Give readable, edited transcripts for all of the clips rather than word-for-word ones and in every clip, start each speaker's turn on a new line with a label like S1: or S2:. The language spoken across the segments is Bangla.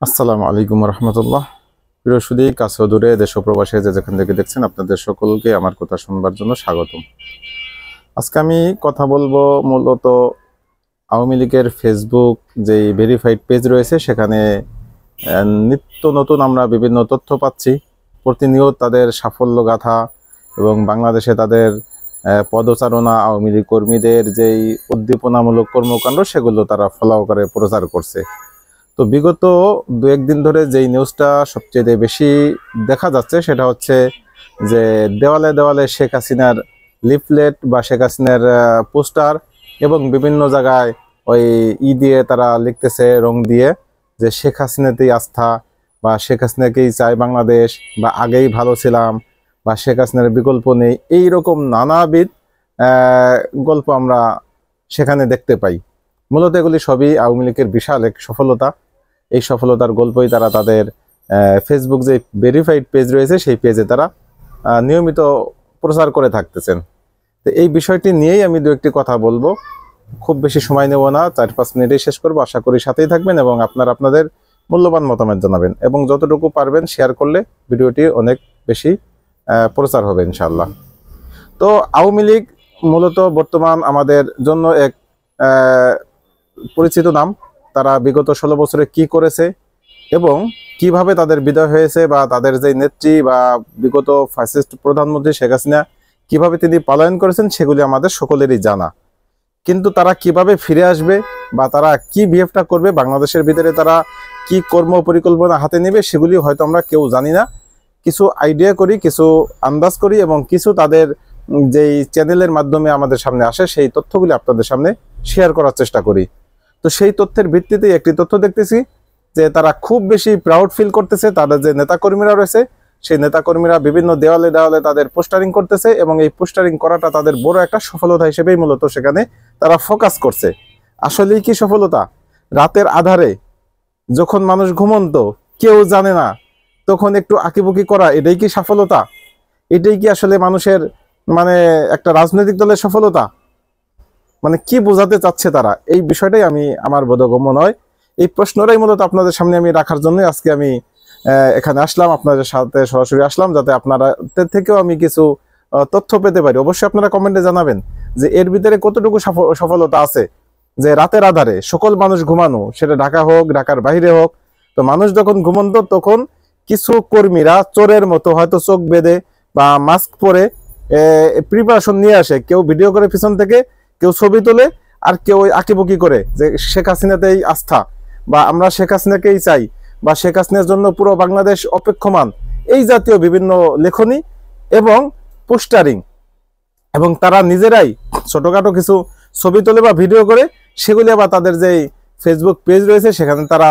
S1: আসসালামু আলাইকুম রহমতুল্লাহ। প্রিয় সুধী, কাছে ও দূরে, দেশ ও প্রবাসে যে যেখান থেকে দেখছেন, আপনাদের সকলকে আমার কথা শুনবার জন্য স্বাগতম। আজকে আমি কথা বলবো মূলত আওয়ামী লীগের ফেসবুক যেই ভেরিফাইড পেজ রয়েছে, সেখানে নিত্য নতুন আমরা বিভিন্ন তথ্য পাচ্ছি। প্রতিনিয়ত তাদের সাফল্য গাথা এবং বাংলাদেশে তাদের পদচারণা, আওয়ামী লীগ কর্মীদের যেই উদ্দীপনামূলক কর্মকাণ্ড, সেগুলো তারা ফলো করে প্রচার করছে। তো বিগত দু একদিন ধরে যেই নিউজটা সবচেয়ে বেশি দেখা যাচ্ছে, সেটা হচ্ছে যে দেওয়ালে দেওয়ালে শেখ হাসিনার লিফলেট বা শেখ হাসিনার পোস্টার, এবং বিভিন্ন জায়গায় ওই দিয়ে তারা লিখতেছে রং দিয়ে যে শেখ হাসিনাতেই আস্থা, বা শেখ হাসিনাকেই চাই বাংলাদেশ, বা আগেই ভালো ছিলাম, বা শেখ হাসিনার বিকল্প নেই। এইরকম নানাবিধ গল্প আমরা সেখানে দেখতে পাই। মূলত এগুলি সবই আওয়ামী লীগের বিশাল এক সফলতা। এই সফলতার গল্পই তারা তাদের ফেসবুক যে ভেরিফাইড পেজ রয়েছে, সেই পেজে তারা নিয়মিত প্রচার করে থাকতেছেন। তো এই বিষয়টি নিয়েই আমি দু একটি কথা বলবো। খুব বেশি সময় নেব না, 4-5 মিনিটেই শেষ করবো। আশা করি সাথেই থাকবেন এবং আপনাদের মূল্যবান মতামত জানাবেন, এবং যতটুকু পারবেন শেয়ার করলে ভিডিওটি অনেক বেশি প্রচার হবে ইনশাআল্লাহ। তো আওয়ামী লীগ মূলত বর্তমান আমাদের জন্য এক পরিচিত নাম। তারা বিগত 16 বছরে কি করেছে এবং কিভাবে তাদের বিদায় হয়েছে, বা তাদের যে নেত্রী বা বিগত ফ্যাসিস্ট প্রধানমন্ত্রী শেখ হাসিনা কিভাবে তিনি পলায়ন করেছেন, সেগুলি আমাদের সকলেরই জানা। কিন্তু তারা কিভাবে ফিরে আসবে বা তারা কি বিহেভটা করবে, বাংলাদেশের ভিতরে তারা কি কর্ম পরিকল্পনা হাতে নেবে, সেগুলি হয়তো আমরা কেউ জানি না। কিছু আইডিয়া করি, কিছু আন্দাজ করি, এবং কিছু তাদের যেই চ্যানেলের মাধ্যমে আমাদের সামনে আসে, সেই তথ্যগুলি আপনাদের সামনে শেয়ার করার চেষ্টা করি। তো সেই তথ্যের ভিত্তিতে একটি তথ্য দেখতেছি যে তারা খুব বেশি প্রাউড ফিল করতেছে। তাদের যে নেতাকর্মীরা রয়েছে, সেই নেতাকর্মীরা বিভিন্ন দেওয়ালে দেওয়ালে তাদের পোস্টারিং করতেছে, এবং এই পোস্টারিং করাটা তাদের বড় একটা সফলতা হিসেবেই মূলত সেখানে তারা ফোকাস করছে। আসলেই কি সফলতা? রাতের আধারে যখন মানুষ ঘুমন্ত, কেউ জানে না, তখন একটু আঁকিবুকি করা, এটাই কি সফলতা? এটাই কি আসলে মানুষের একটা রাজনৈতিক দলের সফলতা? কি বোঝাতে চাচ্ছে তারা? এই বিষয়টাই আমার বোধগম্য নয়। এই প্রশ্নটাই মূলত আপনাদের সামনে আমি রাখার জন্য আজকে আমি এখানে আসলাম, আপনাদের সাথে সরাসরি আসলাম, যাতে আপনাদের থেকেও আমি কিছু তথ্য পেতে পারি। অবশ্যই আপনারা কমেন্টে জানাবেন যে এর ভিতরে কতটুকু সফলতা আছে। যে রাতের আধারে সকল মানুষ ঘুমানো, সেটা ঢাকা হোক, ঢাকার বাইরে হোক, তো মানুষ যখন ঘুমন্ত, তখন কিছু কর্মীরা চোরের মতো হয়তো চোখ বেঁধে বা মাস্ক পরে প্রিপারেশন নিয়ে আসে। কেউ ভিডিও করে পিছন থেকে, কেউ ছবি তোলে, আর কেউ আঁকিবুকি করে যে শেখ হাসিনাতেই আস্থা, বা আমরা শেখ হাসিনাকেই চাই, বা শেখ হাসিনার জন্য পুরো বাংলাদেশ অপেক্ষমান, এই জাতীয় বিভিন্ন লেখনী এবং পোস্টারিং। এবং তারা নিজেরাই ছোটখাটো কিছু ছবি তোলে বা ভিডিও করে, সেগুলি আবার তাদের যে ফেসবুক পেজ রয়েছে সেখানে তারা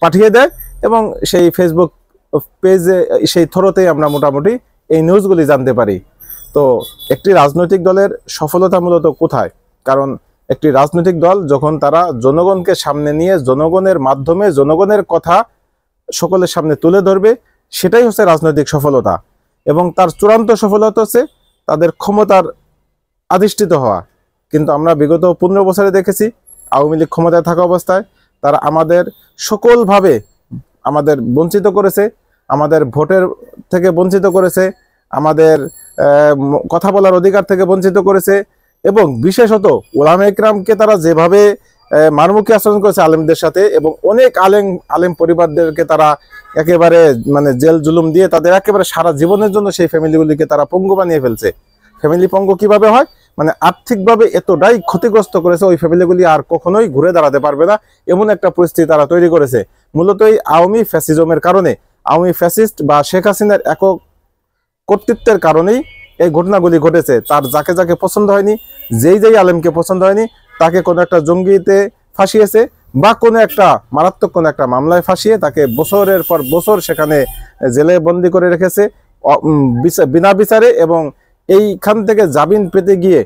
S1: পাঠিয়ে দেয়, এবং সেই ফেসবুক পেজে সেই থ্রোতেই আমরা মোটামুটি এই নিউজগুলি জানতে পারি। তো একটি রাজনৈতিক দলের সফলতা মূলত কোথায়? কারণ একটি রাজনৈতিক দল যখন তারা জনগণকে সামনে নিয়ে, জনগণের মাধ্যমে জনগণের কথা সকলের সামনে তুলে ধরবে, সেটাই হচ্ছে রাজনৈতিক সফলতা। এবং তার চূড়ান্ত সফলতা হচ্ছে তাদের ক্ষমতার আধিষ্ঠিত হওয়া। কিন্তু আমরা বিগত 15 বছরে দেখেছি, আওয়ামী লীগ ক্ষমতায় থাকা অবস্থায় তারা আমাদের সকলভাবে আমাদের বঞ্চিত করেছে, আমাদের ভোটের থেকে বঞ্চিত করেছে, আমাদের কথা বলার অধিকার থেকে বঞ্চিত করেছে, এবং বিশেষত ওলামা ইকরামকে তারা যেভাবে মারমুখী আচরণ করেছে আলেমদের সাথে, এবং অনেক আলেম পরিবারদেরকে তারা একেবারে জেল জুলুম দিয়ে তাদের একেবারে সারা জীবনের জন্য সেই ফ্যামিলিগুলিকে তারা পঙ্গু বানিয়ে ফেলছে। ফ্যামিলি পঙ্গু কিভাবে হয়? আর্থিকভাবে এতটাই ক্ষতিগ্রস্ত করেছে, ওই ফ্যামিলিগুলি আর কখনোই ঘুরে দাঁড়াতে পারবে না, এমন একটা পরিস্থিতি তারা তৈরি করেছে। মূলত এই আওয়ামী ফ্যাসিজমের কারণে, আওয়ামী ফ্যাসিস্ট বা শেখ হাসিনার একক কর্তৃত্বের কারণেই এই ঘটনাগুলি ঘটেছে। তার যাকে যাকে পছন্দ হয়নি, যেই আলেমকে পছন্দ হয়নি, তাকে কোনো একটা জঙ্গিতে ফাঁসিয়েছে, বা কোনো একটা মারাত্মক কোনো একটা মামলায় ফাঁসিয়ে তাকে বছরের পর বছর সেখানে জেলে বন্দি করে রেখেছে বিনা বিচারে। এবং এইখান থেকে জামিন পেতে গিয়ে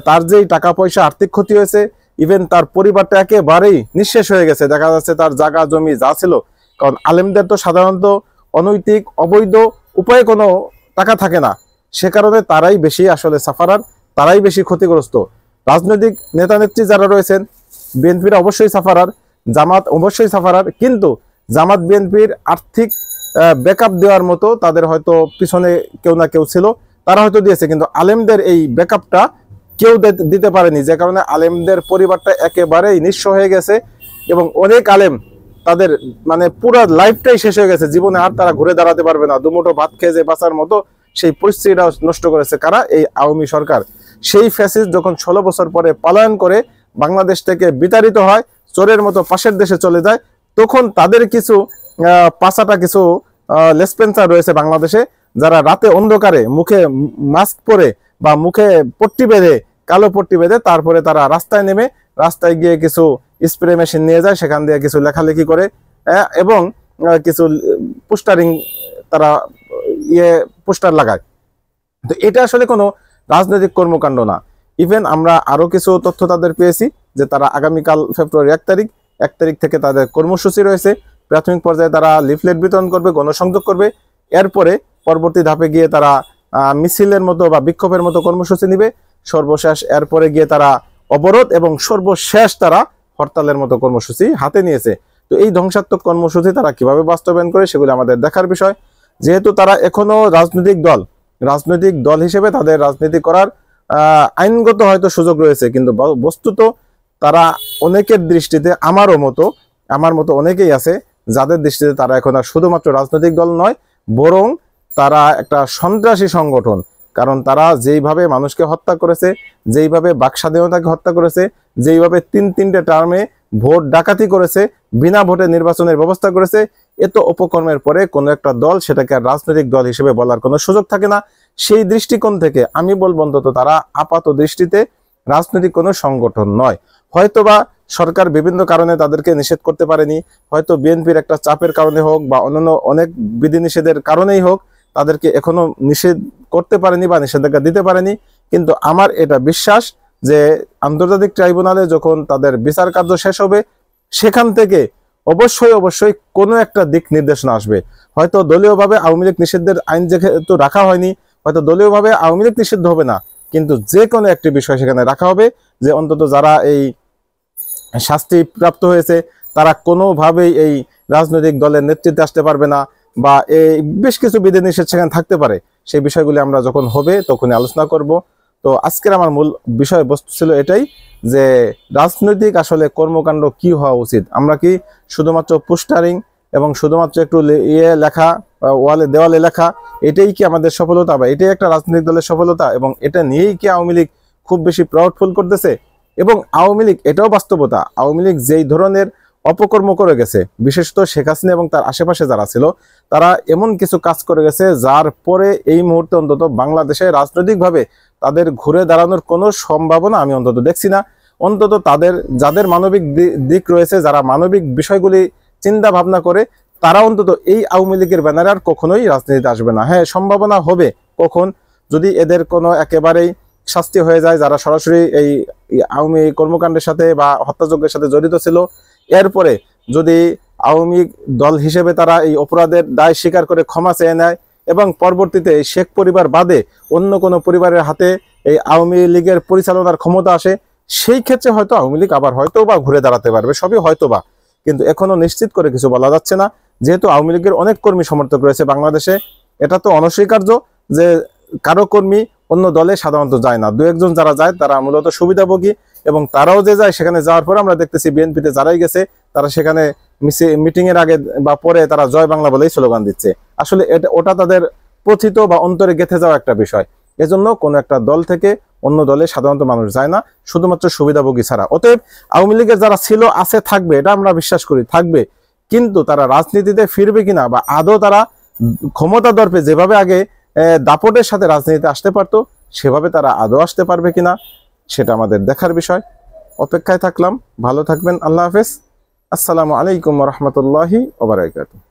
S1: তার যেই টাকা পয়সা আর্থিক ক্ষতি হয়েছে, ইভেন তার পরিবারটা একেবারেই নিঃশেষ হয়ে গেছে। দেখা যাচ্ছে তার জায়গা জমি যা ছিল, কারণ আলেমদের তো সাধারণত অনৈতিক অবৈধ উপায়ে কোনো টাকা থাকে না, সে কারণে তারাই বেশি আসলে সাফারার, তারাই বেশি ক্ষতিগ্রস্ত। রাজনৈতিক নেতা নেত্রী যারা রয়েছেন, বিএনপিরা অবশ্যই সাফারার, জামাত অবশ্যই সাফারার, কিন্তু জামাত বিএনপির আর্থিক ব্যাকআপ দেওয়ার মতো তাদের হয়তো পিছনে কেউ না কেউ ছিল, তারা হয়তো দিয়েছে, কিন্তু আলেমদের এই ব্যাকআপটা কেউ দিতে পারেনি, যে কারণে আলেমদের পরিবারটা একেবারেই নিঃস্ব হয়ে গেছে এবং অনেক আলেম তাদের মানে পুরো লাইফটাই শেষ হয়ে গেছে, জীবনে আর তারা ঘুরে দাঁড়াতে পারবে না, দুমুঠো ভাত খেয়ে যে বাঁচার মতো সেই পরিস্থিতিটা নষ্ট করেছে কারা? এই আওয়ামী সরকার। সেই ফ্যাসিস্ট যখন 16 বছর পরে পলায়ন করে বাংলাদেশ থেকে বিতাড়িত হয়, চোরের মতো পাশের দেশে চলে যায়, তখন তাদের কিছু পাঁচাটা কিছু লেসপেন্সার রয়েছে বাংলাদেশে, যারা রাতে অন্ধকারে মুখে মাস্ক পরে বা মুখে পট্টি বেঁধে, কালো পট্টি বেঁধে তারপরে তারা রাস্তায় নেমে রাস্তায় গিয়ে কিছু স্প্রে মেশিন নিয়ে যায়, সেখান দিয়ে কিছু লেখালেখি করে এবং কিছু পোস্টারিং তারা পোস্টার লাগায়। তো এটা আসলে কোনো রাজনৈতিক কর্মকাণ্ড না। ইভেন আমরা আরো কিছু তথ্য তাদের পেয়েছি যে তারা আগামীকাল ফেব্রুয়ারি 1 তারিখ থেকে তাদের কর্মসূচি রয়েছে। প্রাথমিক পর্যায়ে তারা লিফলেট বিতরণ করবে, গণসংযোগ করবে, এরপরে পরবর্তী ধাপে গিয়ে তারা মিছিলের মতো বা বিক্ষোভের মতো কর্মসূচি নিবে, সর্বশেষ এরপরে গিয়ে তারা অবরোধ এবং সর্বশেষ তারা হরতালের মতো কর্মসূচি হাতে নিয়েছে। তো এই ধ্বংসাত্মক কর্মসূচি তারা কিভাবে বাস্তবায়ন করে সেগুলো আমাদের দেখার বিষয়। যেহেতু তারা এখনো রাজনৈতিক দল হিসেবে তাদের রাজনীতি করার আইনগত হয়তো সুযোগ রয়েছে, কিন্তু বস্তুত তারা অনেকের দৃষ্টিতে আমার মতো অনেকেই আছে যাদের দৃষ্টিতে তারা এখন আর শুধুমাত্র রাজনৈতিক দল নয়, বরং তারা একটা সন্ত্রাসী সংগঠন। কারণ তারা যেইভাবে মানুষকে হত্যা করেছে, যেইভাবে বাকস্বাধীনতাকে হত্যা করেছে, যেইভাবে তিনটে টার্মে ভোট ডাকাতি করেছে, বিনা ভোটে নির্বাচনের ব্যবস্থা করেছে, এত অপকর্মের পরে কোনো একটা দল সেটাকে আর রাজনৈতিক দল হিসেবে বলার কোনো সুযোগ থাকে না। সেই দৃষ্টিকোণ থেকে আমি বলবো অন্তত তারা আপাত দৃষ্টিতে রাজনৈতিক কোনো সংগঠন নয়। হয়তোবা সরকার বিভিন্ন কারণে তাদেরকে নিষেধ করতে পারেনি, হয়তো বিএনপির একটা চাপের কারণে হোক বা অন্যান্য অনেক বিধিনিষেধের কারণেই হোক তাদেরকে এখনো নিষেধ করতে পারেনি বা নিষেধাজ্ঞা দিতে পারেনি। কিন্তু আমার এটা বিশ্বাস যে আন্তর্জাতিক ট্রাইব্যুনালে যখন তাদের বিচার কার্য শেষ হবে, সেখান থেকে অবশ্যই কোনো একটা দিক নির্দেশনা আসবে। হয়তো দলীয়ভাবে আওয়ামী লীগ নিষিদ্ধের আইন যেহেতু রাখা হয়নি, হয়তো দলীয়ভাবে আওয়ামী লীগ নিষিদ্ধ হবে না, কিন্তু যে কোনো একটি বিষয় সেখানে রাখা হবে যে অন্তত যারা এই শাস্তি প্রাপ্ত হয়েছে তারা কোনোভাবেই এই রাজনৈতিক দলের নেতৃত্বে আসতে পারবে না, বা এই বেশ কিছু বিধিনিষেধ সেখানে থাকতে পারে। সেই বিষয়গুলি আমরা যখন হবে তখনই আলোচনা করব। তো আজকের আমার মূল বিষয়বস্তু ছিল এটাই যে রাজনৈতিক আসলে কর্মকাণ্ড কি হওয়া উচিত। আমরা কি শুধুমাত্র পোস্টারিং এবং শুধুমাত্র একটু লেখা, দেওয়ালে লেখা, এটাই কি আমাদের সফলতা বা এটাই একটা রাজনৈতিক দলের সফলতা? এবং এটা নিয়েই কি আওয়ামী লীগ খুব বেশি প্রাউডফুল করতেছে? এবং আওয়ামী লীগ এটাও বাস্তবতা, আওয়ামী লীগ যেই ধরনের অপকর্ম করে গেছে, বিশেষত শেখ হাসিনা এবং তার আশেপাশে যারা ছিল, তারা এমন কিছু কাজ করে গেছে যার পরে এই মুহূর্তে অন্তত বাংলাদেশে রাজনৈতিকভাবে তাদের ঘুরে দাঁড়ানোর কোনো সম্ভাবনা আমি অন্তত দেখছি না। অন্তত তাদের যাদের মানবিক দিক রয়েছে, যারা মানবিক বিষয়গুলি চিন্তা ভাবনা করে, তারা অন্তত এই আওয়ামী লীগের ব্যানারে আর কখনোই রাজনীতিতে আসবে না। হ্যাঁ, সম্ভাবনা হবে কখন, যদি এদের কোনো একেবারেই শাস্তি হয়ে যায় যারা সরাসরি এই আওয়ামী কর্মকাণ্ডের সাথে বা হত্যাযজ্ঞের সাথে জড়িত ছিল, এরপরে যদি আওয়ামী দল হিসেবে তারা এই অপরাধের দায় স্বীকার করে ক্ষমা চেয়ে নেয় এবং পরবর্তীতে শেখ পরিবার বাদে অন্য কোনো পরিবারের হাতে এই আওয়ামী লীগের পরিচালনার ক্ষমতা আসে, সেই ক্ষেত্রে হয়তো আওয়ামী লীগ আবার হয়তো বা ঘুরে দাঁড়াতে পারবে, সবই হয়তোবা, কিন্তু এখনো নিশ্চিত করে কিছু বলা যাচ্ছে না। যেহেতু আওয়ামী লীগের অনেক কর্মী সমর্থক রয়েছে বাংলাদেশে, এটা তো অনস্বীকার্য যে কারো কর্মী অন্য দলে সাধারণত যায় না। দু একজন যারা যায় তারা মূলত সুবিধাভোগী, এবং তারাও যে যায় সেখানে যাওয়ার পরে আমরা দেখতেছি বিএনপিতে যারাই গেছে তারা সেখানে মিটিং এর আগে বা পরে তারা জয় বাংলা বলেই স্লোগান দিচ্ছে। আসলে ওটা তাদের প্রথিত বা অন্তরে গেঁথে যাওয়া একটা বিষয়। এজন্য কোন একটা দল থেকে অন্য দলে সাধারণত মানুষ যায় না শুধুমাত্র সুবিধাভোগী ছাড়া। অতএব আওয়ামী লীগের যারা ছিল, আছে, থাকবে, এটা আমরা বিশ্বাস করি থাকবে, কিন্তু তারা রাজনীতিতে ফিরবে কিনা বা আদৌ তারা ক্ষমতা দর্পে যেভাবে আগে দাপটের সাথে রাজনীতিতে আসতে পারতো সেভাবে তারা আদৌ আসতে পারবে কিনা সেটা আমাদের দেখার বিষয়। অপেক্ষায় থাকলাম। ভালো থাকবেন। আল্লাহ হাফেজ। আসসালামু আলাইকুম ওয়া রাহমাতুল্লাহি ওয়া বারাকাতুহু।